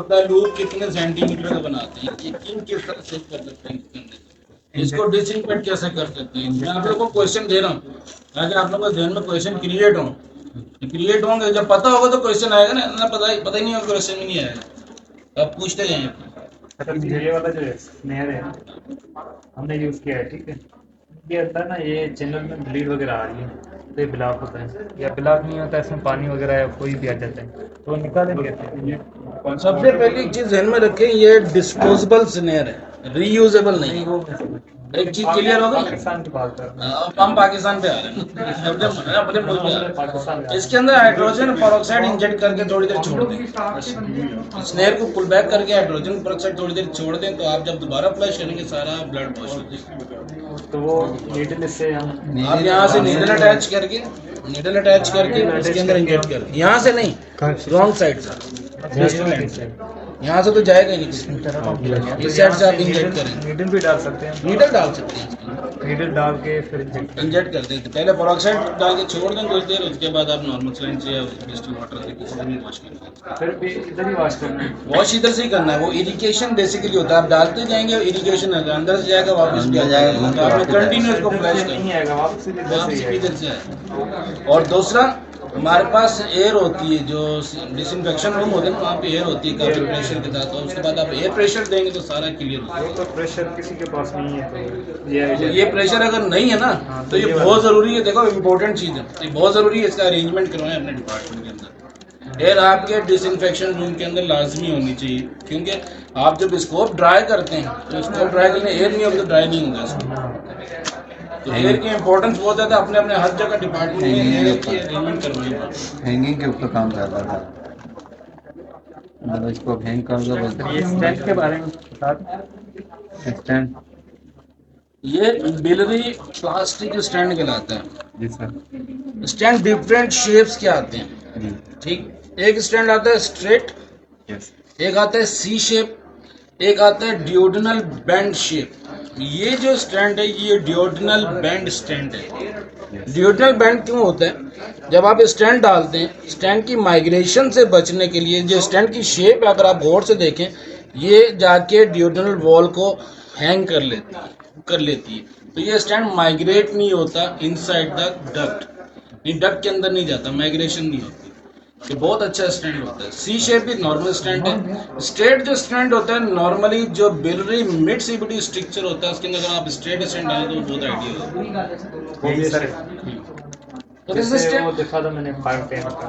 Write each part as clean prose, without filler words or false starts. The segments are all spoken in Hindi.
होता है लूप कितने सेंटीमीटर का बनाते हैं, ये किन किस तरह से कर सकते हैं इसके अंदर, इसको डिसइंफेक्ट कैसे कर सकते हैं। मैं आप लोगों को क्वेश्चन दे रहा हूँ ताकि आप लोगों के ध्यान में क्वेश्चन क्रिएट होंगे। जब पता होगा तो क्वेश्चन आएगा ना पता ही नहीं होगा क्वेश्चन ही नहीं आएगा, आप पूछते जाएं। ये वाला जो स्नेयर है हमने यूज किया है, ठीक है, ये होता है ना, ये चैनल में ब्लीड वगैरह आ रही है तो ये ब्लॉक होता है, या ब्लॉक नहीं होता है, इसमें पानी वगैरह या कोई भी आ जाता है तो निकालेंगे ये। सबसे पहली चीज ध्यान में रखें, ये डिस्पोजेबल स्नेयर है, रीयूजेबल नहीं। वो एक चीज क्लियर होगा, पाकिस्तान की बात कर रहे हैं। हम पाकिस्तान पे आ रहे हैं अपने मुल्क में आ रहे पाकिस्तान हैं। इसके अंदर हाइड्रोजन पेरोक्साइड इंजेक्ट करके थोड़ी देर छोड़ दें, स्नेयर को पुल बैक करके हाइड्रोजन पेरोक्साइड थोड़ी देर छोड़ दें, तो आप जब दोबारा फ्लश करेंगे सारा ब्लड वॉश हो जाएगा। तो वो नीडल से हम आप यहाँ से नीडल अटैच करके इसके अंदर इंजेक्ट कर, यहाँ से नहीं, रॉन्ग साइड से, यहाँ से तो जाएगा ही नहीं, इस साइड से आप इंजेक्ट करेंगे। नीडल भी डाल सकते हैं, नीडल डाल सकते हैं, नीडल डाल के फिर इंजेक्ट कर देते, पहले पेरोक्साइड डाल के छोड़ दें कुछ देर, उसके बाद आप नॉर्मल सलाइन से या डिस्टिल वाटर से किसी से भी वॉश करेंगे। फिर भी इधर ही वॉश करना है, वॉश इधर से ही करना है, वो इरिगेशन बेसिकली होता है, आप डालते जाएंगे और इरिगेशन अंदर से जाएगा वापस भी आ जाएगा, तो आपने कंटिन्यू इसको फ्लश नहीं करना, आएगा वापस इधर से आएगा। और दूसरा, हमारे पास एयर होती है, जो डिसइंफेक्शन रूम होता है ना, वहाँ पे एयर होती है काफी प्रेशर के साथ, और उसके बाद आप एयर प्रेशर देंगे तो सारा क्लियर हो जाएगा। तो प्रेशर किसी के पास नहीं है तो ये प्रेशर अगर नहीं है ना, तो ये बहुत जरूरी है, देखो इंपॉर्टेंट चीज है, ये बहुत जरूरी है, इसका अरेंजमेंट करवाएं अपने डिपार्टमेंट के अंदर। एयर आपके डिसइंफेक्शन रूम के अंदर लाजमी होनी चाहिए, क्योंकि आप जब स्कोप ड्राई करते हैं तो स्कोप ड्राई करने एयर नहीं होगा तो ड्राई नहीं होगा इसको, तो एयर की इंपॉर्टेंस बहुत ज्यादा, अपने अपने हर जगह डिपार्टमेंट में एयर की अरेंजमेंट करवाएं। हैंगिंग के ऊपर काम कर रहा था, मतलब इसको हैंग कर दो बस। ये स्टैंड के बारे में बता दें। स्टैंड, ये बिलरी प्लास्टिक स्टैंड कहलाता है। जी सर। स्टैंड डिफरेंट शेप्स के आते हैं, जी ठीक, एक स्टैंड आता है स्ट्रेट, यस। एक आता है सी शेप, एक आता है डियोडनल बैंड शेप। ये जो स्टैंड है ये डियोडनल बैंड स्टैंड है। डियोडनल बैंड क्यों होता है? जब आप स्टैंड डालते हैं, स्टैंड की माइग्रेशन से बचने के लिए, जो स्टैंड की शेप अगर आप गौर से देखें, ये जाके डियोडनल वॉल को हैंग कर लेती है, तो ये स्टैंड माइग्रेट नहीं होता इनसाइड द डक्ट, डक्ट के अंदर नहीं जाता, माइग्रेशन नहीं होती। ये बहुत अच्छा स्टैंड होता है। सी शेप भी नॉर्मल स्टैंड है। स्ट्रेट जो स्टैंड होता है, नॉर्मली जो बिलरी मिड सीबीडी स्ट्रक्चर होता है, उसके अंदर अगर आप स्ट्रेट स्टैंड डालें तो बहुत आइडिया होगा। यही सर, तो दिस जैसे वो स्टैंड देखा था मैंने 510 का,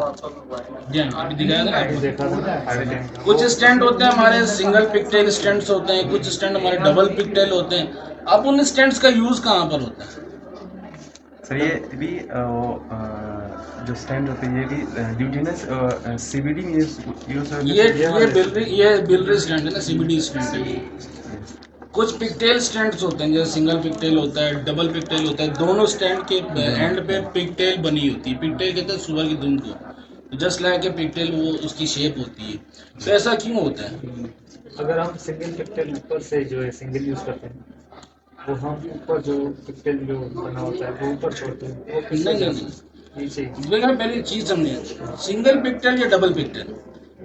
जी हाँ, अभी दिखाया था अभी ना। देखा था 510 का। कुछ स्टैंड होते हैं हमारे सिंगल पिकटेल स्टैंड्स होते हैं, कुछ स्टैंड हमारे डबल पिकटेल होते हैं। अब उन स्टैंड्स का यूज कहाँ पर होता है? सर ये भी जो स्टैंड होते हैं ये भी ड्यूटीनेस सीबीडी में यूज ये बिलरी स्टैंड है ना, सीबीडी स्टैंड है। कुछ पिकटेल स्टैंड्स होते हैं, जैसे सिंगल पिकटेल होता है, डबल पिकटेल होता है, दोनों स्टैंड के एंड पे पिकटेल बनी होती है। पिकटेल कहते हैं सुअर की दुम को, जस्ट लाइक ए पिकटेल, वो उसकी शेप होती है। तो ऐसा क्यों होता है? अगर हम सिंगल पिक्टेल ऊपर से जो है सिंगल यूज करते हैं, वो हम ऊपर जो पिक्टेल जो बना होता है वो ऊपर छोड़ते हैं, वो पीछे नहीं, नीचे। देखिए पहले चीज समझिए, सिंगल पिकटेल या डबल पिकटेल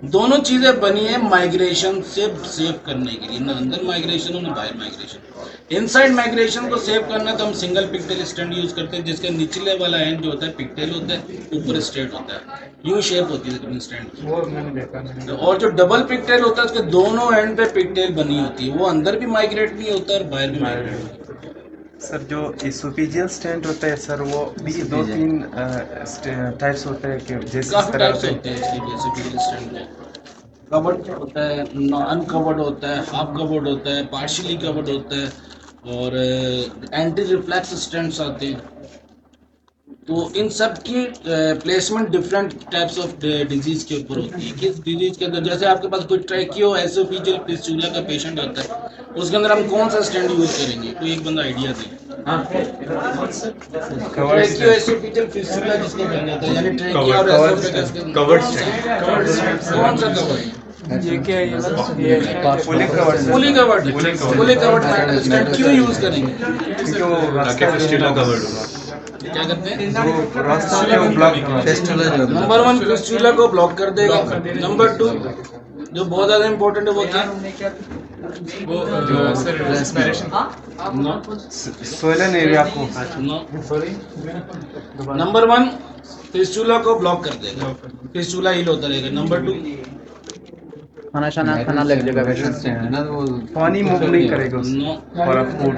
दोनों चीजें बनी है माइग्रेशन से सेव करने के लिए, ना अंदर माइग्रेशन हो ना बाहर माइग्रेशन। इनसाइड माइग्रेशन को सेव करना तो हम सिंगल पिकटेल स्टैंड यूज करते हैं, जिसके निचले वाला एंड जो होता है पिकटेल होता है, ऊपर स्ट्रेट होता है, यूं शेप होती है तकरीबन स्टैंड की। वो मैंने देखा और जो डबल पिकटेल होता है, उसके दोनों एंड पे पिकटेल बनी होती है, वो अंदर भी माइग्रेट नहीं होता और बाहर भी माइग्रेट नहीं होता। सर जो इसोफिजियल स्टैंड होता है सर, वो भी 2-3 टाइप्स होते हैं कि जैसे काफी टाइप्स होते हैं इसके, जैसे पिकटेल स्टैंड में कवर्ड होता है, अनकवर्ड होता है, हाफ कवर्ड होता है, पार्शियली कवर्ड होता है, और एंटी रिफ्लेक्स स्टैंड्स आते हैं। तो इन सब की placement different types of disease के ऊपर होती है। किस डिजीज के अंदर, जैसे आपके पास कोई ट्रैकियो एसोफेजियल फिस्टुला का पेशेंट आता है, उसके अंदर हम कौन सा स्टैंड यूज करेंगे? कोई एक बंदा आइडिया दे। ट्रैकियो एसोफेजियल फिस्टुला जिसको कहते हैं, यानी ट्रैकियो और एसोफेगस के कवर्ड स्टैंड, कौन सा कवर्ड? ये क्या है, फुली कवर्ड स्टैंड क्यों यूज करेंगे? क्योंकि वो रास्ता फिस्टुला कवर्ड होगा, क्या करते हैं? जो रास्ता है वो ब्लॉक फिस्टुला जो नंबर 1 फिस्टुला को ब्लॉक कर देगा, नंबर 2 जो बहुत ज्यादा इम्पोर्टेंट है वो क्या वो सर रेस्पिरेशन नो सोलन एरिया को नो सॉरी नंबर 1 फिस्टुला को ब्लॉक कर देगा, फिस्टुला हील होता रहेगा। नंबर 2 खाना शाना खाना लग जाएगा वैसे है ना वो पानी मूव नहीं करेगा उसमें नो और फूड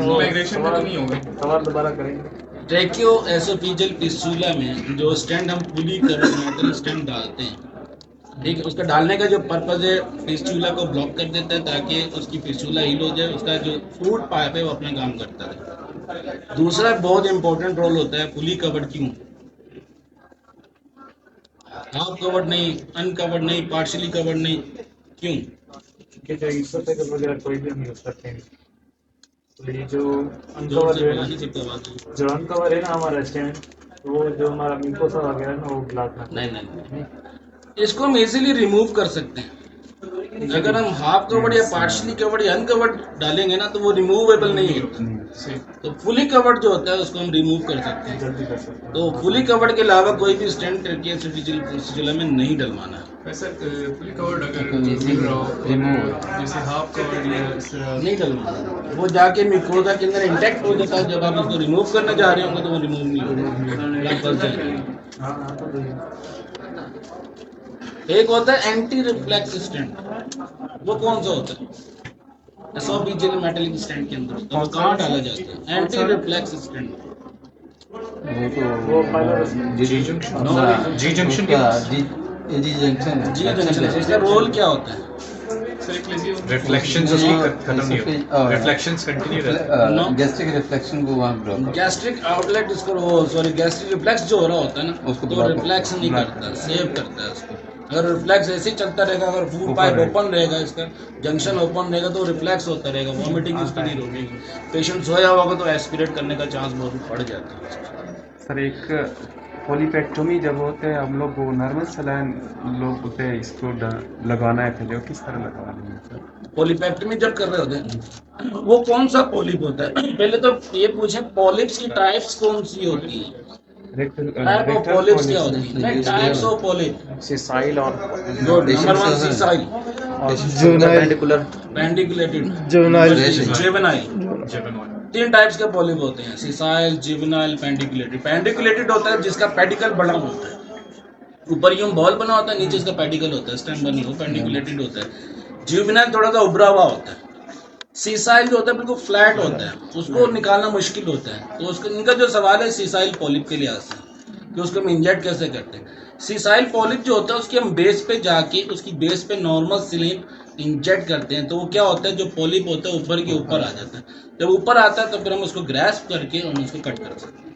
माइग्रेशन में कमी होगी। सवाल दोबारा करेंगे। ट्रैकियो एसोफेजियल फिस्टुला में जो स्टेंट हम पुली कर मेटल स्टेंट डालते हैं, ठीक है, उसका डालने का जो पर्पज है फिस्टुला को ब्लॉक कर देता है ताकि उसकी फिस्टुला हील हो जाए, उसका जो फूड पाइप है वो अपना काम करता रहे। दूसरा बहुत इंपॉर्टेंट रोल होता है पुली कवर्ड क्यों, हाफ कवर्ड नहीं, अनकवर्ड नहीं, पार्शियली कवर्ड नहीं, क्यों? कि जो इसोफेगस वगैरह कोई भी हम यूज करते हैं तो ये जो जोर अनकवर से जो है बोला ना, नहीं सकता बात। जो अनकवर है ना हमारा स्टैंड, वो जो हमारा म्यूकोसा वगैरह ना वो ब्लॉक ना नहीं नहीं, इसको हम इजीली रिमूव कर सकते हैं। अगर हम हाफ कवर्ड या पार्शियली कवर्ड या अनकवर्ड डालेंगे ना तो वो रिमूवेबल नहीं होता। तो फुली कवर्ड जो होता है उसको हम रिमूव कर सकते हैं। जल्दी कर सकते हैं। तो फुली कवर्ड के अलावा कोई भी स्टेंट ट्रैकियो एसोफेजियल में नहीं डलवाना है, वैसे फुली कवर्ड अगर मिल रहा हो जैसे हाफ कवर्ड या इस तरह नहीं डलवाना। वो जाके म्यूकोसा के अंदर इंटैक्ट हो जाता है, जब आप उसको रिमूव करने जा रहे होंगे तो वो रिमूव नहीं होगा। हाँ हाँ तो ये एक होता है एंटी रिफ्लेक्स स्टेंट, वो कौन सा होता है? एसोफेजियल मेटलिक स्टेंट के अंदर तो वो कहाँ डाला जाता है? Anti reflux stent. वो pilot G junction G junction G junction, इसका रोल क्या होता है? सर एक लेजी रिफ्लेक्शंस उसकी खत्म नहीं होती, रिफ्लेक्शंस कंटिन्यू रहते हैं। गैस्ट्रिक रिफ्लेक्शन को वहाँ ब्लॉक गैस्ट्रिक आउटलेट इसको वो सॉरी गैस्ट्रिक रिफ्लेक्स जो हो रहा होता है ना उसको तो block रिफ्लेक्स नहीं करता, सेव करता है उसको। अगर रिफ्लेक्स ऐसे ही चलता रहेगा, अगर फूड पाइप ओपन रहेगा, इसका जंक्शन ओपन रहेगा तो रिफ्लेक्स होता रहेगा, वॉमिटिंग इसकी नहीं रोकेगी। पेशेंट सोया होगा तो एस्पिरेट करने का चांस बहुत बढ़ जाता है। सर एक पॉलीपेक्टोमी जब होते हैं हम लोग वो नॉर्मल सलाइन लोग होते हैं इसको लगाना है पहले, वो किस तरह लगाना है सर? पॉलीपेक्टमी जब कर रहे होते हैं वो कौन सा पॉलिप होता है? पहले तो ये पूछे पॉलिप्स की टाइप्स कौन सी होती है, टाइप ऑफ पॉलिप्स क्या होती है? नहीं, टाइप्स ऑफ पॉलिप। सिसाइल और गुड, number 1 sessile, pedunculated, juvenile. 3 types के पॉलिप होते हैं, सिसाइल, जुवेनाइल, पेंडिकुलेटेड। पेंडिकुलेटेड होता है जिसका पेडिकल बड़ा होता है, ऊपर यूं बॉल बना होता है, नीचे इसका पेडिकल होता है, स्टेम बनी हो, पेंडिकुलेटेड होता है। जुवेनाइल थोड़ा सा उभरा हुआ होता है। सीसाइल जो होता है बिल्कुल फ्लैट होता है, उसको निकालना मुश्किल होता है। तो उसका इनका जो सवाल है सीसाइल पॉलिप के लिहाज से कि उसको हम इंजेक्ट कैसे करते हैं। सीसाइल पॉलिप जो होता है उसके हम बेस पे जाके उसकी बेस पे नॉर्मल सिलिंग इंजेक्ट करते हैं, तो वो क्या होता है जो पॉलिप होता है ऊपर के ऊपर आ जाता है। जब ऊपर आता है तो फिर हम उसको ग्रैस्प करके हम उसको कट कर सकते हैं।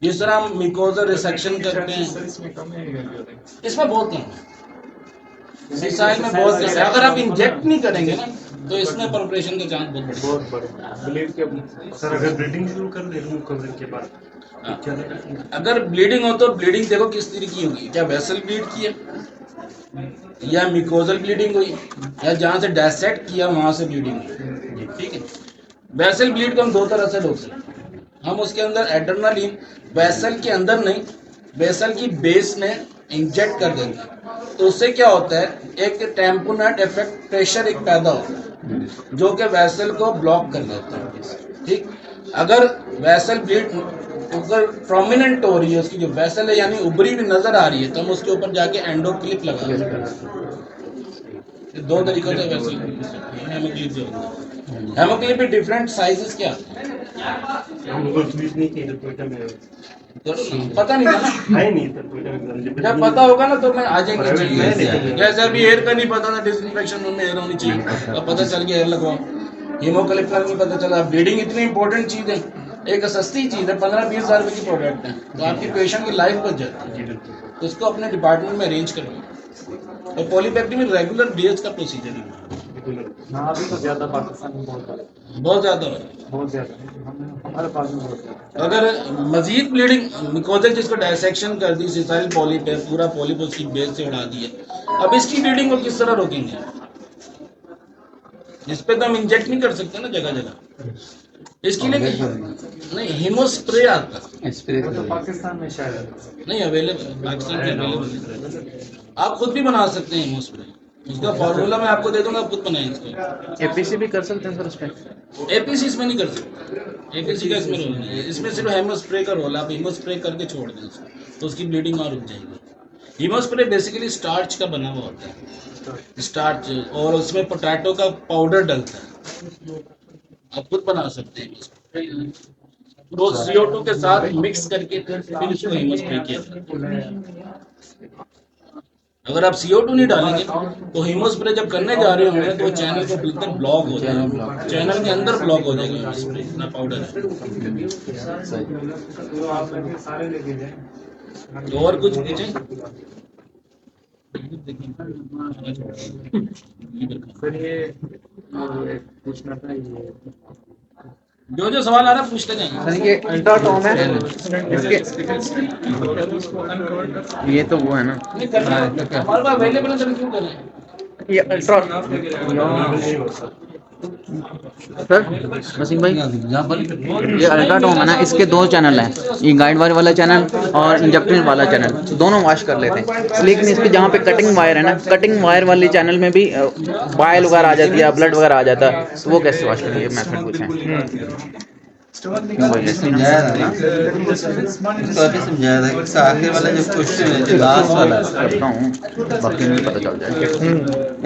जिस तरह हम मिकोजा रिसेक्शन करते हैं, सर इसमें कम है या ज्यादा है? इसमें बहुत कम है, सीसाइल में बहुत कम है। अगर आप इंजेक्ट नहीं करेंगे ना तो इसमें प्रोग्रेशन का चांस बहुत बढ़ेगा। बहुत बड़े ब्लीड के सर अगर ब्लीडिंग शुरू कर दे रिमूव करने के बाद हाँ। क्या लगेगा? अगर ब्लीडिंग हो तो ब्लीडिंग देखो किस तरह की होगी, क्या वेसल ब्लीड की है या मिकोजल ब्लीडिंग हुई या जहाँ से डायसेक्ट किया वहां से ब्लीडिंग हुई, ठीक है। वेसल ब्लीड को हम 2 तरह से रोक सकते हैं। हम उसके अंदर एड्रेनालिन वेसल के अंदर नहीं, वेसल की बेस में इंजेक्ट कर देंगे, तो उससे क्या होता है एक टेम्पोनेट इफेक्ट प्रेशर एक पैदा होता है जो कि वेसल को ब्लॉक कर देता है, ठीक। अगर वेसल ब्लीड अगर प्रोमिनेंट हो रही है, उसकी जो वेसल है यानी उभरी भी नजर आ रही है, तो हम उसके ऊपर जाके एंडो क्लिप लगा सकते हैं। 2 तरीकों से वेसल हेमोक्लिप जो होता है, हेमोक्लिप में डिफरेंट साइजेस क्या हम लोग यूज नहीं किए तो ट्विटर में तो पता नहीं था। है नहीं तो ट्विटर में जब पता होगा ना तो मैं आ जाएंगे। जैसे अभी एयर का नहीं पता था डिसइंफेक्शन रूम में एयर होनी चाहिए, अब पता चल गया एयर लगवाओ। हीमोक्लिप का नहीं पता चला। ब्लीडिंग इतनी इंपॉर्टेंट चीज है, एक सस्ती चीज है, 15-20 हज़ार रुपए की प्रोडक्ट है, तो आपकी पेशेंट की लाइफ बच जाती है। तो इसको अपने डिपार्टमेंट में अरेंज करवाओ। और पॉलीपेक्टमी रेगुलर डीएच का प्रोसीजर है, हाँ अभी तो ज्यादा पाकिस्तान में बहुत ज्यादा बहुत ज्यादा है। बहुत ज्यादा हमारे पास में बहुत ज्यादा। अगर मजीद ब्लीडिंग मिकोजल जिसको डायसेक्शन कर दी, सिसाइल पॉलिप है, पूरा पॉलिप उसकी बेस से उड़ा दी है, अब इसकी ब्लीडिंग को किस तरह रोकेंगे? इस पे तो हम इंजेक्ट नहीं कर सकते ना जगह जगह, इसके लिए नहीं, हीमोस्प्रे आता है। स्प्रे वो तो पाकिस्तान में शायद है। नहीं अवेलेबल, पाकिस्तान के अवेलेबल, आप खुद भी बना सकते हैं हीमोस्प्रे। उसका फॉर्मूला मैं आपको दे दूंगा, आप खुद बनाएं इसको। एपीसी भी कर सकते हैं सर उसमें? एपीसी इसमें नहीं कर सकते, एपीसी का इसमें रोल नहीं है, इसमें सिर्फ हीमोस्प्रे का रोल है। आप हीमोस्प्रे करके छोड़ दें उसको, तो उसकी ब्लीडिंग और रुक जाएगी। हीमोस्प्रे बेसिकली स्टार्च का बना हुआ होता है, स्टार्च, और उसमें पोटैटो का पाउडर डलता है। आप खुद बना सकते हैं वो CO2 के साथ मिक्स करके फिर इसको हीमोस्प्रे किया जाता है। अगर आप CO2 नहीं डालेंगे तो हीमोस्प्रे जब करने जा रहे होंगे तो चैनल के भीतर ब्लॉक हो जाएगा, चैनल के अंदर ब्लॉक हो जाएगा हीमोस्प्रे, इतना पाउडर है। तो आप लगे सारे लेके जाए। तो और कुछ पूछें? सर ये एक पूछना था, ये जो सवाल आ रहा है पूछते जाएंगे। सर ये अल्ट्राटॉम है इसके, ये तो वो है ना, नहीं करना, हमारे पास अवेलेबल है, क्यों कर रहे हैं? ये अल्ट्रा सर वसीम भाई, ये अल्ट्राटॉम है ना, इसके 2 चैनल हैं, ये गाइड वायर वाला चैनल और इंजेक्टर वाला चैनल, दोनों वॉश कर लेते हैं। लेकिन इसके जहाँ पे कटिंग वायर है ना, कटिंग वायर वाले चैनल में भी बाइल वगैरह आ जाती है, ब्लड वगैरह आ जाता है, तो वो कैसे वॉश करेंगे? मेथड पूछें। समझाया था ना, तो अभी समझाया था कि आखिर वाला जो क्वेश्चन है, जो लास्ट वाला करता हूँ, बाकी नहीं पता चल जाएगा।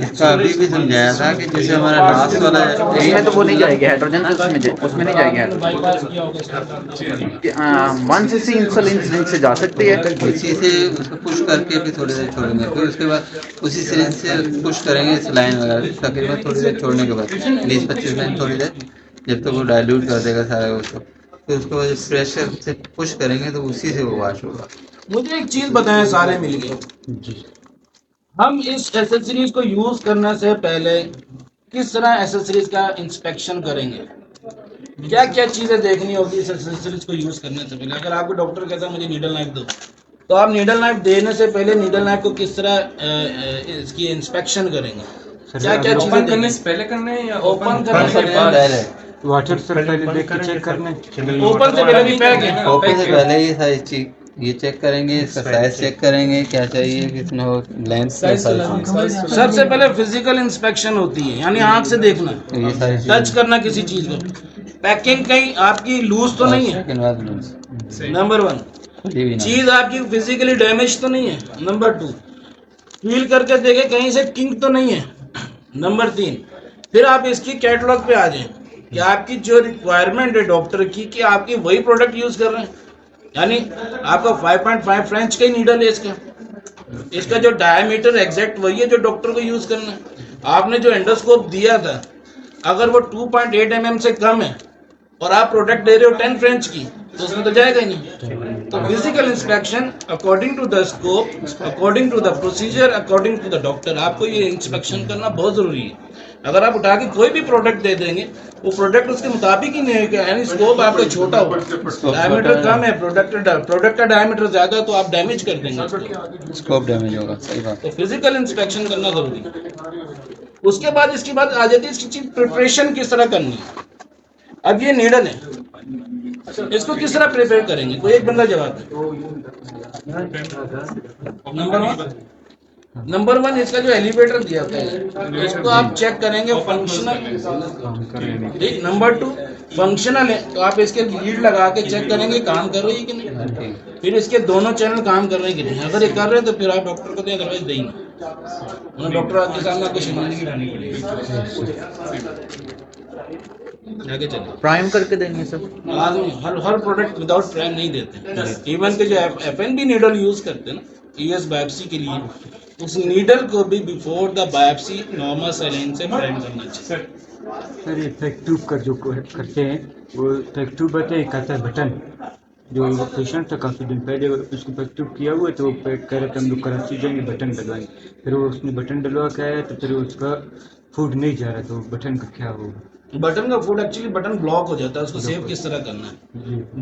इसका अभी भी समझाया था कि जैसे हमारा लास्ट वाला है, इसमें तो वो नहीं जाएगी हाइड्रोजन, उसमें नहीं जाएगी। बाईपास किया होगा, 1 cc इंसुलिन सिरिंज से जा सकती है, उसी से उसको पुश करके भी थोड़ी देर छोड़ेंगे, फिर उसके बाद उसी सिरिंज से पुश करेंगे सलाइन वगैरह, तकरीबन थोड़ी देर छोड़ने के बाद 20-25 मिनट थोड़ी देर, जब तक वो डाइल्यूट कर देगा सारा उसको, फिर उसको बाद प्रेशर से पुश करेंगे तो उसी से वो वॉश होगा। मुझे एक चीज बताएं सारे मिलके, हम इस एसेसरीज को यूज करने से पहले किस तरह एसेसरीज का इंस्पेक्शन करेंगे? क्या क्या चीजें देखनी होगी इस एसेसरीज को यूज करने से पहले? अगर आपको डॉक्टर कहता है मुझे नीडल नाइफ दो, तो आप नीडल नाइफ देने से पहले नीडल नाइफ को किस तरह इसकी इंस्पेक्शन करेंगे? क्या क्या चीजें करने से पहले करने हैं या ओपन करने से पहले? पहले वाटर से पहले देख के चेक करने, ओपन से पहले भी पैक है, ओपन से पहले ये सारी चीज ये चेक करेंगे, इसका साइज चेक करेंगे, क्या चाहिए, कितना हो, लेंथ, सबसे पहले फिजिकल इंस्पेक्शन होती है, यानी आंख से देखना, ये सारी टच करना किसी चीज को। पैकिंग कहीं आपकी लूज तो नहीं है, नंबर 1। चीज आपकी फिजिकली डैमेज तो नहीं है, नंबर 2। फील करके देखे कहीं से किंक तो नहीं है, नंबर 3। फिर आप इसकी कैटलॉग पे आ जाएं कि आपकी जो रिक्वायरमेंट है डॉक्टर की, कि आपकी वही प्रोडक्ट यूज कर रहे हैं, यानी आपका 5.5 फ्रेंच का ही नीडल है इसका जो डायमीटर एग्जैक्ट वही है जो डॉक्टर को यूज करना है। आपने जो एंडोस्कोप दिया था अगर वो 2.8 mm से कम है और आप प्रोडक्ट दे रहे हो 10 फ्रेंच की, तो उसमें तो जाएगा ही नहीं। तो physical inspection according to the scope, according to the procedure, according to the doctor, आपको ये इंस्पेक्शन करना बहुत जरूरी है। अगर आप उठा के कोई भी प्रोडक्ट दे देंगे, वो प्रोडक्ट उसके मुताबिक ही नहीं है, यानी स्कोप आपका छोटा हो, डायमीटर कम है, प्रोडक्ट का डायमीटर ज्यादा, तो आप डैमेज कर देंगे उसको, स्कोप डैमेज होगा। सही बात। तो फिजिकल इंस्पेक्शन करना जरूरी है। उसके बाद इसकी बात आ जाती है इसकी चीज प्रिपरेशन किस तरह करनी है। अब ये नीडल है, इसको किस तरह प्रिपेयर करेंगे? कोई एक बंदा जवाब दे। नंबर 1 इसका जो एलिवेटर दिया होता है इसको आप चेक करेंगे फंक्शनल, ठीक। नंबर 2 फंक्शनल है तो आप इसके लीड लगा के चेक करेंगे काम कर रही है कि नहीं, फिर इसके दोनों चैनल काम कर रहे हैं कि नहीं। अगर ये कर रहे हैं तो फिर आप डॉक्टर को दें, अदरवाइज दें ना, डॉक्टर के सामने आपको शर्मिंदगी करनी पड़ेगी। आगे चलिए। प्राइम करके देंगे सर? आदमी हर प्रोडक्ट विदाउट प्राइम नहीं देते। इवन के जो FNB नीडल यूज करते हैं ना ES बायोप्सी के लिए, उस नीडल को भी before the biopsy normal saline से प्राइम करना चाहिए। सर ये पैक ट्यूब का जो करते हैं वो पैक ट्यूब है, एक आता है बटन, जो पेशेंट था काफ़ी दिन पहले उसको पैक ट्यूब किया हुआ है, तो वो पैक कर रहे थे हम लोग कराची जाएंगे बटन डलवाएंगे, फिर वो उसने बटन डलवा के आया तो फिर उसका फूड नहीं जा रहा, तो बटन का क्या होगा? बटन का फूड एक्चुअली बटन ब्लॉक हो जाता है, उसको सेव किस तरह करना है।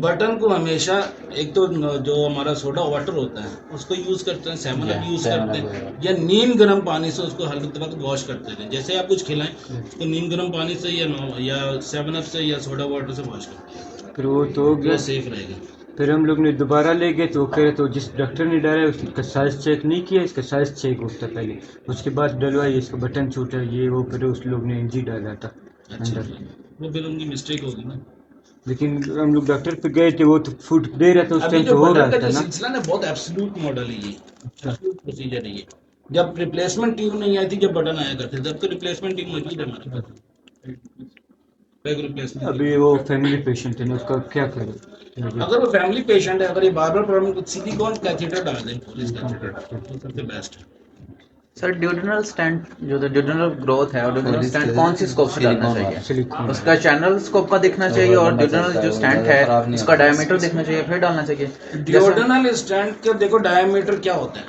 बटन को हमेशा एक तो जो हमारा सोडा वाटर होता है उसको यूज करते हैं, सेवन अप यूज करते हैं, या नीम गर्म पानी से उसको हल्के तरह वॉश करते हैं। जैसे आप कुछ खिलाएं उसको नीम गर्म पानी से या सेवन अप से या सोडा वाटर से वॉश करते हैं, फिर वो तो हो तो गया। सेफ रहेगा। फिर हम लोग ने दोबारा ले गए तो वो कह रहे तो जिस डॉक्टर ने डाला उसका साइज चेक नहीं किया, इसका साइज चेक होता है पहले, उसके बाद डलवाई, इसका बटन छूटा ये वो, फिर उस लोग ने इंजी डाला था अच्छा, अंदर। वो फिर उनकी मिस्टेक होगी ना। लेकिन हम लोग डॉक्टर पे गए थे, वो तो फूड दे रहा था उस अभी टाइम जो तो हो बटन रहा का था जो ना। सिलसिला ना बहुत एब्सोल्यूट मॉडल है ये, एब्सोल्यूट प्रोसीजर है ये। जब रिप्लेसमेंट ट्यूब नहीं आई थी, जब बटन आया करते थे, तब तो रिप्लेसमेंट ट्यूब मौजूद है हमारे पास, बैक रिप्लेसमेंट। अभी वो फैमिली पेशेंट है ना, उसका क्या करें? अगर वो फैमिली पेशेंट है, अगर ये बार बार प्रॉब्लम, तो सिलिकॉन कैथेटर डाल दें, पुलिस कैथेटर, तो सबसे बेस्ट है। सर ड्यूडेनल स्टेंट जो ड्यूडेनल ग्रोथ है और ड्यूडेनल स्टेंट कौन सी स्कोप से डालना चाहिए? उसका चैनल स्कोप का देखना चाहिए और ड्यूडेनल जो स्टेंट है उसका डायमीटर देखना चाहिए फिर डालना चाहिए। ड्यूडेनल स्टेंट का देखो डायमीटर क्या होता है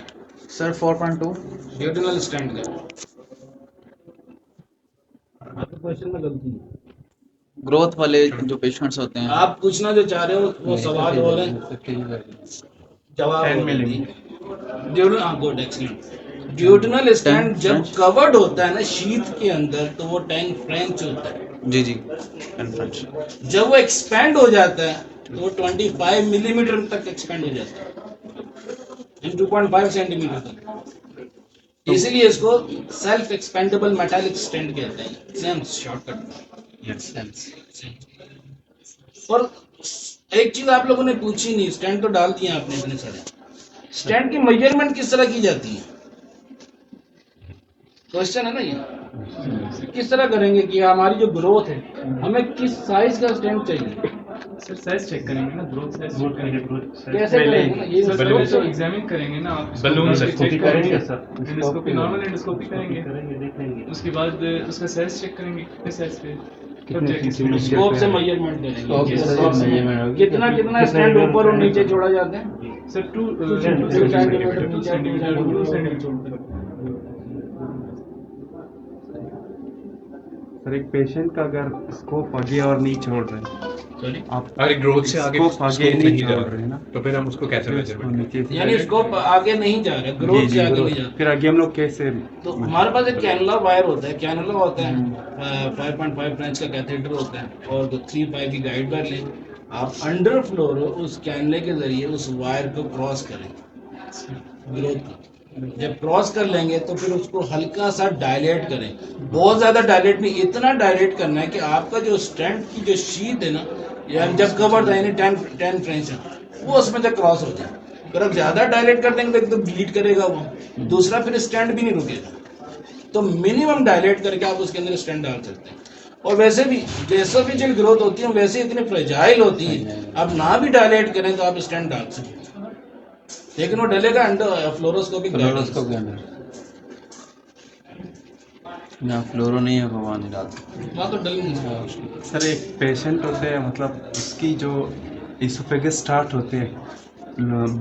सर 4.2 ड्यूडेनल स्टेंट का। आपके क्वेश्चन में गलती है, ग्रोथ वाले जो पेशेंट्स होते हैं। आप पूछना जो चाह रहे हो वो सवाल हो रहे हैं, जवाब ड्यूडेनल, हाँ गुड एक्सीलेंट। ड्यूडेनल स्टेंट जब कवर्ड होता है ना शीथ के अंदर, तो वो टैंक फ्रेंच होता है। जी जी। जब वो एक्सपेंड हो जाता है तो वो 25 मिलीमीटर तक एक्सपेंड हो जाता है, 2.5 सेंटीमीटर तक। इसीलिए इसको सेल्फ एक्सपेंडेबल मेटालिक स्टेंट कहते हैं, सेंस शॉर्टकट। और एक चीज आप लोगों ने पूछी नहीं, स्टेंट तो डाल दिए आपने इतने सारे, स्टेंट की मेजरमेंट किस तरह की जाती है, क्वेश्चन है ना ये। किस तरह करेंगे कि हमारी जो ग्रोथ है, हमें किस साइज का स्टेंट चाहिए? सर साइज चेक करेंगे ना, ग्रोथ साइज नोट करेंगे ग्रोथ कैसे करेंगे ना, ये बलून से एग्जामिन करेंगे ना आप, बलून से चेक करेंगे सर, एंडोस्कोपी, नॉर्मल एंडोस्कोपी करेंगे, देख लेंगे। उसके बाद उसका साइज चेक करेंगे कितने साइज पे, स्कोप से मेजरमेंट करेंगे, कितना कितना स्टैंड ऊपर और नीचे जोड़ा जाता है। Sir 2 centimetre, 2 centimetre 2 centimetre. Sir एक पेशेंट का अगर स्कोप आगे और नहीं छोड़ रहे, सॉरी, आप अगर ग्रोथ से आगे स्कोप आगे स्कोप नहीं नहीं छोड़ जा रहे ना, तो फिर हम उसको कैसे मेजरमेंट नीचे से यानी स्कोप आगे नहीं जा रहा, ग्रोथ से आगे नहीं जा रहा। फिर आगे हम लोग कैसे? तो हमारे पास एक कैनुला वायर होता है, कैनुला होता है 5.5 फ्रेंच का कैथेटर होता है, और 3.5 की गाइड वायर लें, आप अंडर फ्लोर उस कैनुले के जरिए उस वायर को क्रॉस करें ग्रोथ को। जब क्रॉस कर लेंगे तो फिर उसको हल्का सा डायलेट करें, बहुत ज्यादा डायलेट नहीं, इतना डायलेट करना है कि आपका जो स्टेंट की जो शीट है ना, या जब कवर था यानी 10 फ्रेंच है, वो उसमें तक क्रॉस हो जाए। अगर आप ज्यादा डायलेट कर देंगे तो एक तो ब्लीड करेगा वो, दूसरा फिर स्टैंड भी नहीं रुकेगा। तो मिनिमम डायलेट करके आप उसके अंदर स्टैंड डाल सकते हैं। और वैसे भी जैसे भी जो ग्रोथ होती है वैसे इतनी फ्रेजाइल होती है, आप ना भी डायलेट करें तो आप स्टैंड डाल सकते हैं, लेकिन वो डलेगा अंडर फ्लोरोस्कोपिक फ्लोरोस्कोप के अंदर ना, फ्लोरो नहीं है भगवान नहीं डालते वहाँ तो डल नहीं सकता। सर एक पेशेंट होते हैं, मतलब उसकी जो इसोफेगस स्टार्ट होते हैं,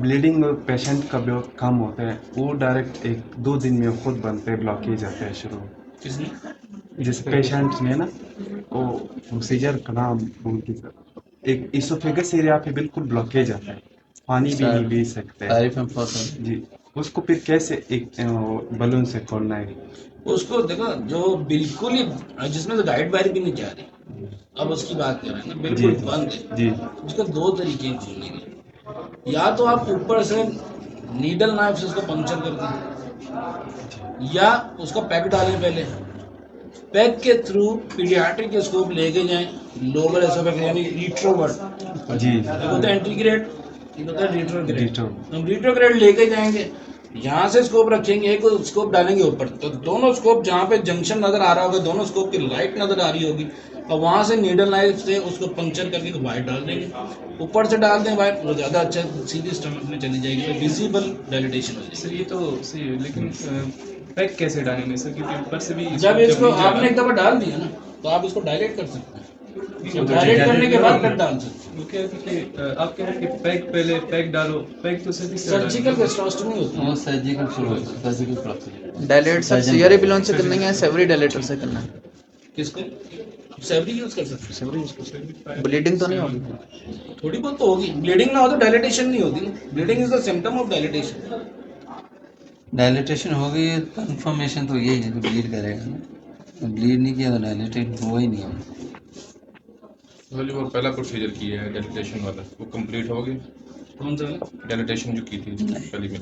ब्लीडिंग पेशेंट का जो कम होता है, वो डायरेक्ट 1-2 दिन में खुद बनते हैं, ब्लॉकेज जाते हैं शुरू। किसने? जिस पेशेंट ने ना वो प्रोसीजर का नाम भूल गई सर, एक इसोफेगस एरिया पे बिल्कुल ब्लॉकेज आता है, पानी भी नहीं पी सकते जी, उसको फिर कैसे एक बलून से खोलना है? उसको देखो जो बिल्कुल ही जिसमें तो गाइड वायर भी नहीं जा रही, अब उसकी बात कर रहे हैं ना, बिल्कुल जी, बंद है जी, उसका 2 तरीके हैं खोलने के। या तो आप ऊपर से नीडल नाइफ से उसको पंक्चर कर दें, या उसको पैक डालें पहले, पैक के थ्रू पीडियाट्रिक स्कोप लेके जाएं, लोअर एसोफेगस यानी रिट्रोवर्ड जी, होता है एंटीग्रेड, होता है रिट्रोग्रेड, रिट्रो। हम रिट्रोग्रेड लेके जाएंगे, यहाँ से स्कोप रखेंगे, एक स्कोप डालेंगे ऊपर, तो दोनों स्कोप जहाँ पे जंक्शन नजर आ रहा होगा, दोनों स्कोप की लाइट नजर आ रही होगी, और वहां से नीडल नाइफ से उसको पंक्चर करके वायर डाल देंगे, ऊपर से डाल दें वायर, वो ज्यादा अच्छा सीधी स्टमक में चली जाएगी, तो विजिबल डायलिटेशन हो जाएगी। सर ये तो सही है, लेकिन पैक कैसे डालेंगे सर, क्योंकि ऊपर से भी जब इसको आपने एक दफा डाल दिया ना, तो आप इसको डायलेट कर सकते हैं, डायलेट करने के बाद फिर डाल सकते हैं। वो क्या है कि आप कह रहे हैं कि पैक पहले पैक डालो, पैक तो सर सर्जिकल गेस्ट्रोस्टमी होती है, वो surgical procedure dilate sir CRA balloon से करना है या सेवरी डायलेटर से करना है? किसको? सेवरी यूज कर सकते हैं। ब्लीडिंग तो नहीं होगी? थोड़ी बहुत तो होगी, ब्लीडिंग ना हो तो डायलिटेशन नहीं होती ना, bleeding is the symptom of dilatation. Dilatation हो गई, कंफर्मेशन तो यही है कि ब्लीड करेगा ना, ब्लीड नहीं किया तो डायलिटेशन हुआ ही नहीं है। तो जो वो पहला प्रोसीजर किया है डायलिटेशन वाला, वो कंप्लीट हो गया? कौन सा? डायलिटेशन जो की थी पहली में,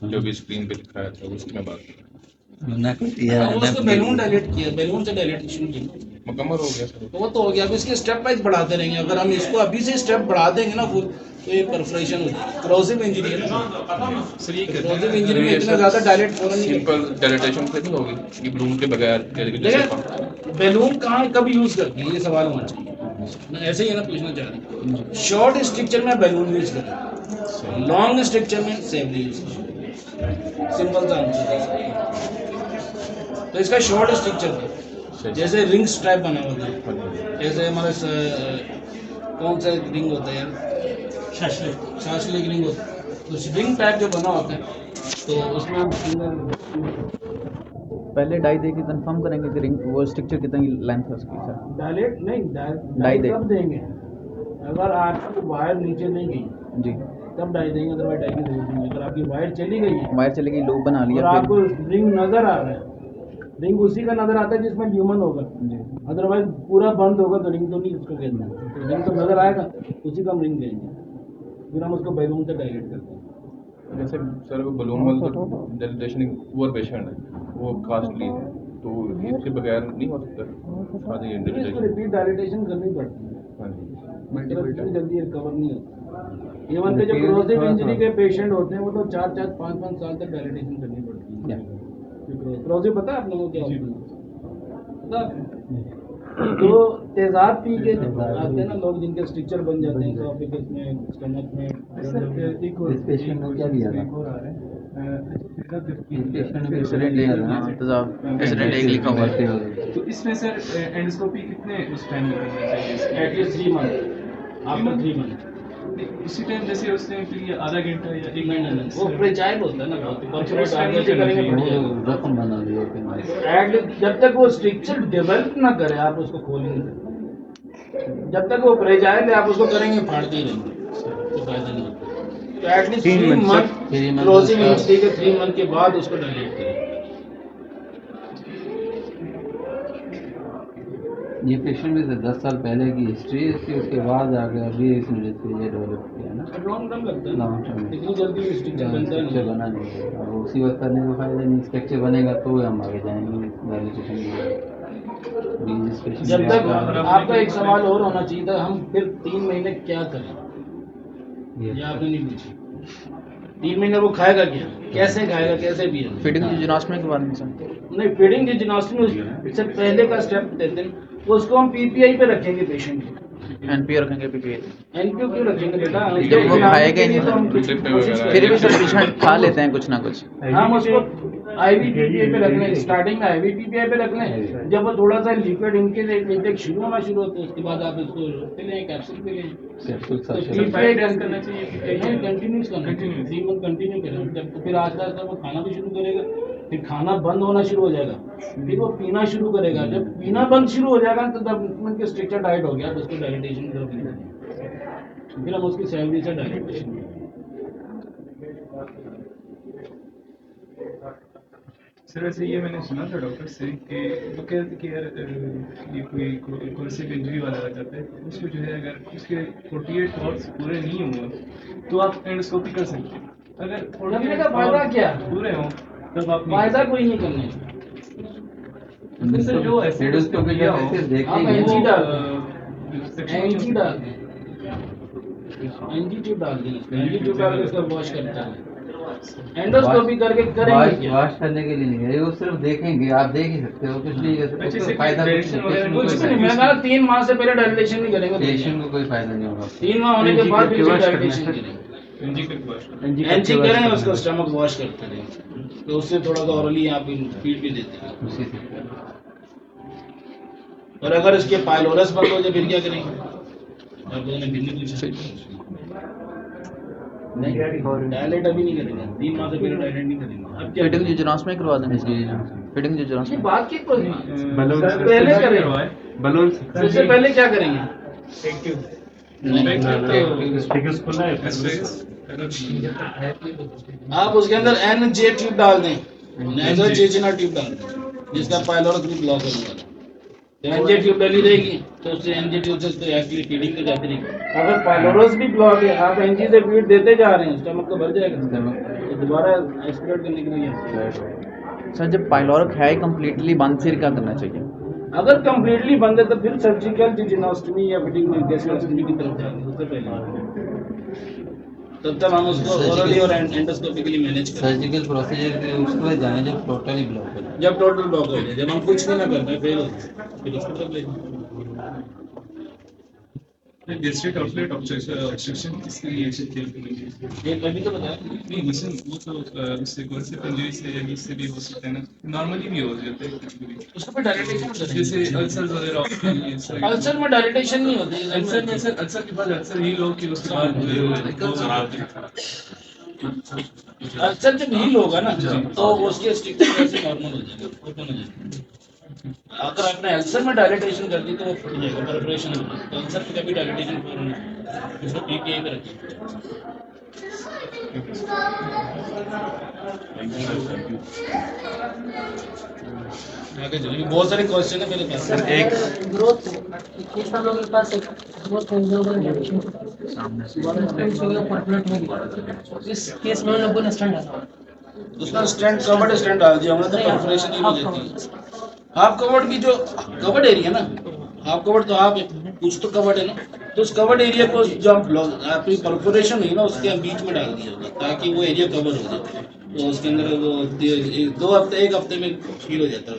जो भी स्क्रीन पे दिखाया था उसकी मैं बात कर रहा ना कोई किया हाँ, ना उसको बैलून डायलेट किया, बैलून से डायलेटेशन किया, हूँ। मुकम्मल हो गया सर। तो वो तो हो गया। अब इसके स्टेप वाइज बढ़ाते रहेंगे, अगर हम इसको अभी से स्टेप बढ़ा देंगे ना फुल, तो ये परफोरेशन हो जाएगी। क्रोसिव इंजरी है ना सर ये कहते क्रोसिव इंजरी में इतना ज्यादा डायलेट फौरन नहीं सिंपल डायलिटेशन से नहीं होगी कि ब्लून के बगैर देखिए बैलून कहाँ कब यूज करती है, ये सवाल होना चाहिए ना, ऐसे ही है ना पूछना चाह रहे हैं। शॉर्ट स्ट्रक्चर में बैलून यूज करें, लॉन्ग स्ट्रक्चर में सेवरी यूज करें, सिंपल सा आंसर है। तो इसका शॉर्ट स्ट्रक्चर था, जैसे रिंग स्ट्रैप बना हुआ था, जैसे हमारे कौन सा रिंग होता है यार, शाशलिक रिंग होता है, तो रिंग टाइप जो बना होता है, तो उसमें हम पहले डाई दे के कंफर्म करेंगे कि रिंग वो स्ट्रक्चर कितनी लेंथ है उसकी सर? डायलेट नहीं, डाई डाई दे। कब देंगे? अगर आपकी वायर नीचे नहीं गई जी, तब डाई देंगे, अदरवाइज डाई की जरूरत नहीं है। अगर आपकी वायर चली गई है वायर चलेगी, लूप बना और लिया आपको फिर। रिंग नजर आ रहा है, रिंग उसी का नजर आता है जिसमें ल्यूमन होगा, जी, अदरवाइज पूरा बंद होगा तो रिंग तो नहीं उसको कहते हैं, तो रिंग तो नजर आएगा, उसी का हम रिंग देंगे, फिर हम उसको बैलून से डायलेट करते हैं। जैसे सर वो बलून वाला तो डायलिटेशन पुअर पेशेंट है, वो कास्टली है, तो इसके बगैर नहीं हो सकता शादी इसको डायलिटेशन? रिपीट डायलिटेशन करनी पड़ती है, हाँ जी। मतलब इतनी जल्दी रिकवर नहीं होता। इवन के जो क्रोसिव इंजरी के पेशेंट होते हैं वो तो 4-4, 5-5 साल तक डायलिटेशन करनी पड़ती है। क्रोसिव पता है आप लोगों को क्या होता है? पता है? जो तेजाब पी के आते हैं ना लोग, जिनके स्ट्रक्चर बन जाते हैं एसोफेगस में, स्टमक में, इस पेशेंट में क्या दिया था? एक्सीडेंट लिया था ना, तेजाब एक्सीडेंट एक लिखा हुआ है। तो इसमें सर एंडोस्कोपी कितने उस टाइम में करनी चाहिए? At least 3 month, after 3 month. उसी टाइम जैसे उस टाइम के लिए आधा घंटा या 1 नहीं घंटा? नहीं, वो फ्रेजाइल होता है ना, अच्छा, उस time नहीं करना चाहिए। रकम बना दिया फिर। एटलीस्ट जब तक वो स्ट्रक्चर डेवलप ना करे आप उसको खोल नहीं सकते। जब तक वो फ्रेजाइल है आप उसको करेंगे फाड़ते ही रहेंगे, तो फायदा नहीं होता। तो एटलीस्ट 3 मंथ क्लोजिंग इंजरी के 3 मंथ के बाद उसको डायलेट करें। ये पेशेंट भी 10 साल पहले की हिस्ट्री है इसकी, उसके बाद आगे अभी इसने जैसे ये डेवलप किया ना, लॉन्ग टर्म लगता है ना, लॉन्ग टर्म इतनी जल्दी स्ट्रक्चर बनता स्ट्रक्चर नहीं। बना नहीं है, और उसी वक्त करने का फायदा नहीं, स्ट्रक्चर बनेगा तो हम आगे जाएंगे डायलिटेशन की। जब तक आपका एक सवाल और होना चाहिए था, हम फिर 3 महीने क्या करें, ये आपने नहीं पूछी। 3 महीने वो खाएगा क्या, कैसे खाएगा, कैसे पिएगा? फीडिंग जिम्नास्टिक के बाद में सर? नहीं, फीडिंग की जिम्नास्टिक से पहले का स्टेप देते हैं, उसको हम पीपीआई पे रखेंगे पेशेंट को। एनपीओ रखेंगे, पीपीए? एनपीओ क्यों रखेंगे बेटा? जब वो खाएगा ही नहीं तो हम ड्रिप पे वगैरह फिर भी सब पेशेंट खा लेते हैं कुछ ना कुछ। हम उसको आईवी पीपीआई पे रख लें, स्टार्टिंग में आईवी पीपीआई पे रख लें, जब वो थोड़ा सा लिक्विड इनटेक शुरू होना शुरू होता है उसके बाद आप इसको पे लें, कैप्सूल पे लें। तो पीपीआई करना चाहिए? नहीं, कंटिन्यूस करना चाहिए, 3 मंथ कंटिन्यू करें, जब तो फिर आस्ते आस्ते वो खाना भी शुरू करेगा, फिर खाना बंद होना शुरू हो जाएगा, फिर वो पीना शुरू करेगा, जब पीना बंद शुरू हो जाएगा तो तब के स्ट्रक्चर डाइट हो गया, तो उसको डायलिटेशन की जरूरत नहीं है, फिर हम उसकी सैलरी से डायलिटेशन करेंगे। सर वैसे ये मैंने सुना था डॉक्टर से कि वो कहते कि यार ये कोई कोर्सिव इंजरी वाला आ जाता है, उसको जो है अगर उसके 48 आवर्स पूरे नहीं हुए तो आप एंडोस्कोपी कर सकते हैं। अगर करने का फायदा क्या? पूरे हों तब आप फायदा कोई नहीं करने नहीं। सर जो एंडोस्कोपी किया हो आप एनजी डाल एनजी डाल एनजी ट्यूब डाल दें, एनजी ट्यूब डाल के उसका वॉश करता है, एंडोस्कोपी करके करेंगे क्या? वॉश करने के लिए नहीं है, वो सिर्फ देखेंगे, आप देख ही सकते हो, कुछ नहीं कर सकते, उसका फायदा कुछ नहीं। मैं कहा 3 माह से पहले डायलिटेशन नहीं करेंगे, पेशेंट को कोई फायदा नहीं होगा। 3 माह होने के बाद फिर डायलिटेशन करेंगे, एनजी करेंगे, उसको स्टमक वॉश करते रहेंगे, तो उससे थोड़ा सा ऑरली आप फीड भी देते हैं। उसी से और अगर इसके पाइलोरस बंद हो जाए फिर क्या करेंगे? आप लोगों ने फिर नहीं पूछा। नहीं, डायलेट अभी नहीं करेंगे, 3 माह से पहले डायलेट नहीं करेंगे। अब क्या फीडिंग जिम्नास्टिक में करवा देंगे? फीडिंग ये जिम्नास्टिक बात की पहले करें, बलून उससे पहले क्या करेंगे? स्पीकर खुला है आप उसके अंदर NJ ट्यूब डाल दें, नेजल जेजिना ट्यूब डाल दें, जिसका पायलोरस भी ब्लॉक होने वाला है। NJ ट्यूब डाली रहेगी तो उससे NJ ट्यूब से एक्चुअली फीडिंग तो जाती रहेगी। अगर पायलोरस भी ब्लॉक है, आप NG से फीड देते जा रहे हैं, स्टमक तो भर जाएगा, तो दोबारा एक्सप्लोर करने के लिए। सर जब पाइलोरक है कंप्लीटली बंद, फिर क्या करना चाहिए? अगर कंप्लीटली बंद है तो फिर सर्जिकल जिनोस्टमी या फिटिंग गैस्ट्रोस्टमी की तरफ जाएंगे, उससे पहले तब तक हम उसको ओरली और एंडोस्कोपिकली मैनेज करें। सर्जिकल प्रोसीजर उसके बाद जाने जब टोटली ब्लॉक हो जाए, जब टोटल ब्लॉक हो जाए, जब हम कुछ भी ना कर पाए, फेल हो जाए, फिर उसको तब ले गैस्ट्रिक आउटलेट ऑब्स्ट्रक्शन किसके लिए चेक करनी ये अभी तो बताया नहीं मिशन वो तो उससे कौन से इंजरी से या इससे भी हो सकता है ना, नॉर्मली भी हो जाता है उसको पे डायलिटेशन जैसे अल्सर वगैरह होते हैं। अल्सर में डायलिटेशन नहीं होती, अल्सर में सर अल्सर के बाद अक्सर ही लोग कि उसके बाद अल्सर जब हील होगा ना तो उसके स्ट्रक्चर वैसे नॉर्मल हो जाएगा, ओपन हो जाएगा। अगर आपने अल्सर में डायलिटेशन कर दी तो वो फट जाएगा, परफोरेशन हो जाएगा। तो अल्सर में कभी डायलिटेशन पूरा नहीं, इसको PPI पे रखिए। आगे चलिए, बहुत सारे क्वेश्चन है मेरे पास। सर एक ग्रोथ किसान लोगों के पास एक ग्रोथ इस केस में लोगों ने स्टैंड डाला, उसका स्टैंड कवर्ड स्टैंड डाल दिया हमने, तो परफोरेशन ही हो जाती है। हाफ कवर्ड की जो कवर्ड एरिया ना, हाफ कवर्ड तो आप कुछ तो कवर्ड है ना, तो उस कवर्ड एरिया को जो आपकी परफोरेशन हुई ना उसके बीच में डाल दिया होगा ताकि वो एरिया कवर हो जाए, तो उसके अंदर वो 2 हफ्ते 1 हफ्ते में हील हो जाता है,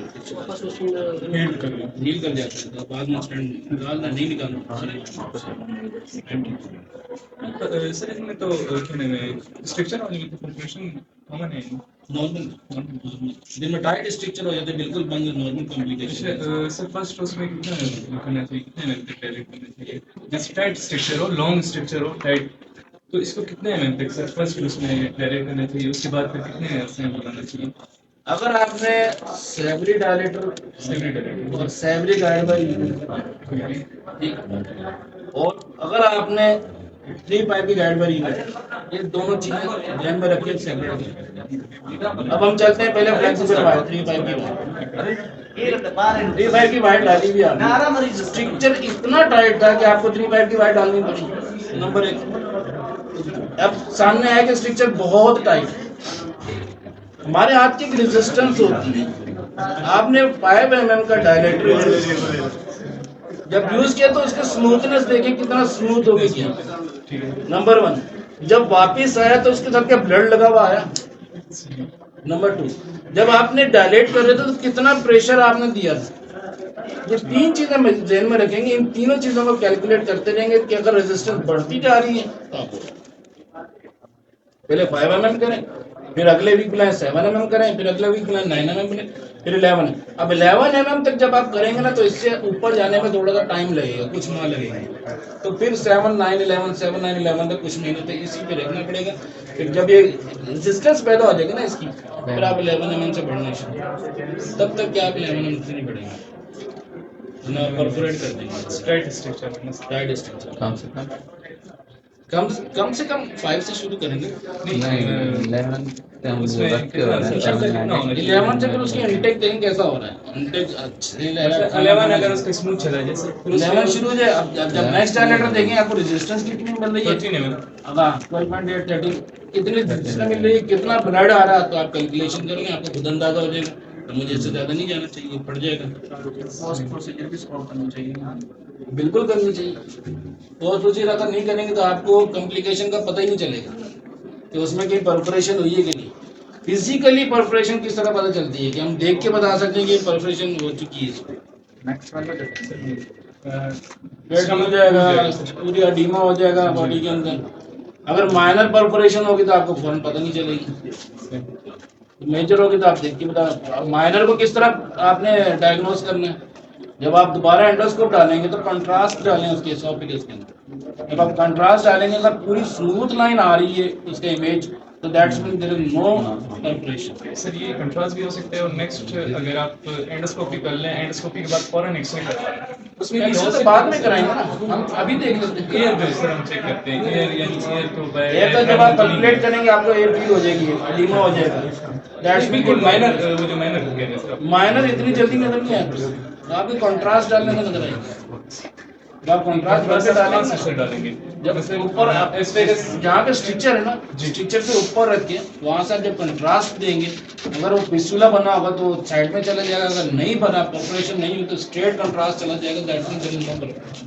हील कर जाता है। तो बाद में स्टैंड निकालना नहीं निकालना। सर इसमें तो क्या नाम है स्ट्रक्चर वाली परफोरेशन कॉमन है नॉर्मल दिन में टाइट स्ट्रक्चर हो जाते हैं, बिल्कुल बंद, नॉर्मल कॉम्प्लिकेशन। सर फर्स्ट उसमें कितना करना चाहिए, कितने एमएम तक डायरेक्ट करना चाहिए? जैसे टाइट स्ट्रक्चर हो, लॉन्ग स्ट्रक्चर हो टाइट, तो इसको कितने एमएम तक सर फर्स्ट उसमें डायरेक्ट करना चाहिए, उसके बाद फिर कितने एमएम बनाना चाहिए? अगर आपने सेवरी डायलेटर और सेवरी गाइड बाई, और अगर आपने 3 पाइप की गाइड बाई, ये दोनों चीजें ध्यान में रखिए सेपरेट। अब हम चलते हैं पहले फ्लेक्सिबल वायर, 3 पाइप की वायर, 3 पाइप की वायर डाली भी आपने, स्ट्रक्चर इतना टाइट था कि आपको 3 पाइप की वायर डालनी पड़ी, नंबर 1। अब सामने आया कि स्ट्रक्चर बहुत टाइट है, हमारे हाथ की रेजिस्टेंस होती है, आपने 5 mm का डायलेक्टर जब यूज किया तो उसका स्मूथनेस देखिए कितना स्मूथ हो गया, नंबर 1। जब वापिस आया तो उसके साथ क्या ब्लड लगा हुआ आया, नंबर 2। जब आपने डायलेट कर रहे थे तो कितना प्रेशर आपने दिया था। ये 3 चीजें ध्यान में रखेंगे, इन तीनों चीजों को कैलकुलेट करते रहेंगे कि अगर रेजिस्टेंस बढ़ती जा रही है तो आप पहले 5 mm करें, फिर अगले वीक में 7 mm करें, फिर अगले वीक में 9 mm करें, फिर 11। अब 11 mm तक जब आप करेंगे ना तो इससे ऊपर जाने में थोड़ा सा टाइम लगेगा, कुछ माह लगेगा, तो फिर 7, 9, 11, 7, 9, 11 तक कुछ महीने तक इसी पे रखना पड़ेगा। फिर जब ये रेजिस्टेंस पैदा हो जाएगी ना इसकी, फिर आप 11 mm से बढ़ना शुरू, तब तक क्या आप 11 mm से नहीं बढ़ेंगे ना, परफोरेट कर देंगे। टाइट स्ट्रक्चर कम से कम 5 से शुरू करेंगे, नहीं उसमें कितना 11 से फिर उसकी इंटेक देखेंगे कैसा हो रहा है, इंटेक अच्छी ले रहा है। 11 अगर उसका स्मूथ चला है जैसे 11 शुरू हो जाए। अब जब नेक्स्ट डायलेटर देखेंगे आपको रेजिस्टेंस कितनी मिल रही है, 13 mm, हाँ 12.8 13 कितनी रेजिस्टेंस मिल रही है, कितना ब्लड आ रहा है, तो आप कैलकुलेशन करेंगे, आपको खुद अंदाजा हो जाएगा। तो मुझे इससे ज्यादा नहीं जाना चाहिए, पड़ जाएगा। पोस्ट प्रोसीजर भी सॉल्व करनी चाहिए, बिल्कुल करनी चाहिए। पोस्ट प्रोसीजर अगर नहीं करेंगे तो आपको कॉम्प्लिकेशन का पता ही नहीं चलेगा कि उसमें कहीं परफोरेशन हुई है कि नहीं। फिजिकली परफोरेशन किस तरह पता चलती है कि हम देख के बता सकते हैं कि परफोरेशन हो चुकी है इसमें। पेट कम हो जाएगा, पूरी एडिमा हो जाएगा बॉडी के अंदर। अगर माइनर परफोरेशन होगी तो आपको फौरन पता नहीं चलेगी, मेजर होगी तो आप देख के बता। माइनर को किस तरह आपने डायग्नोस करना है, जब आप दोबारा एंडोस्कोप डालेंगे तो कंट्रास्ट डालें उसके एसोफेगस के अंदर। जब आप कंट्रास्ट डालेंगे अगर पूरी स्मूथ लाइन आ रही है उसका इमेज, तो that's mean there is no perforation. Sir ये कंट्रास्ट भी हो सकता है और नेक्स्ट अगर आप एंडोस्कोपी कर लें एंडोस्कोपी के बाद फौरन एक्सरे करवाएं उसमें भी इससे तो बाद में कराएंगे ना, हम अभी देख लेते हैं। एयर जो सर हम चेक करते हैं एयर यानी एयर को एयर का जब आप कैलकुलेट करेंगे आपको एयर फील हो जाएगी, एडिमा हो जाएगा। दैट्स मीन बिल्कुल माइनर वो जो माइनर हो गया इसका माइनर इतनी जल्दी नजर नहीं आता, तो आपको कंट्रास्ट डालने से नजर आएगा। जब आप कंट्रास्ट वैसे डालेंगे डालेंगे जब ऊपर जहाँ पे स्टिचर है ना, स्टिचर के ऊपर रख के वहां से आप जब कंट्रास्ट देंगे, अगर वो पिस्टुला बना होगा तो साइड में चला जाएगा, अगर नहीं बना परफोरेशन नहीं हुई तो स्ट्रेट कंट्रास्ट चला जाएगा। That mean there is no perforation.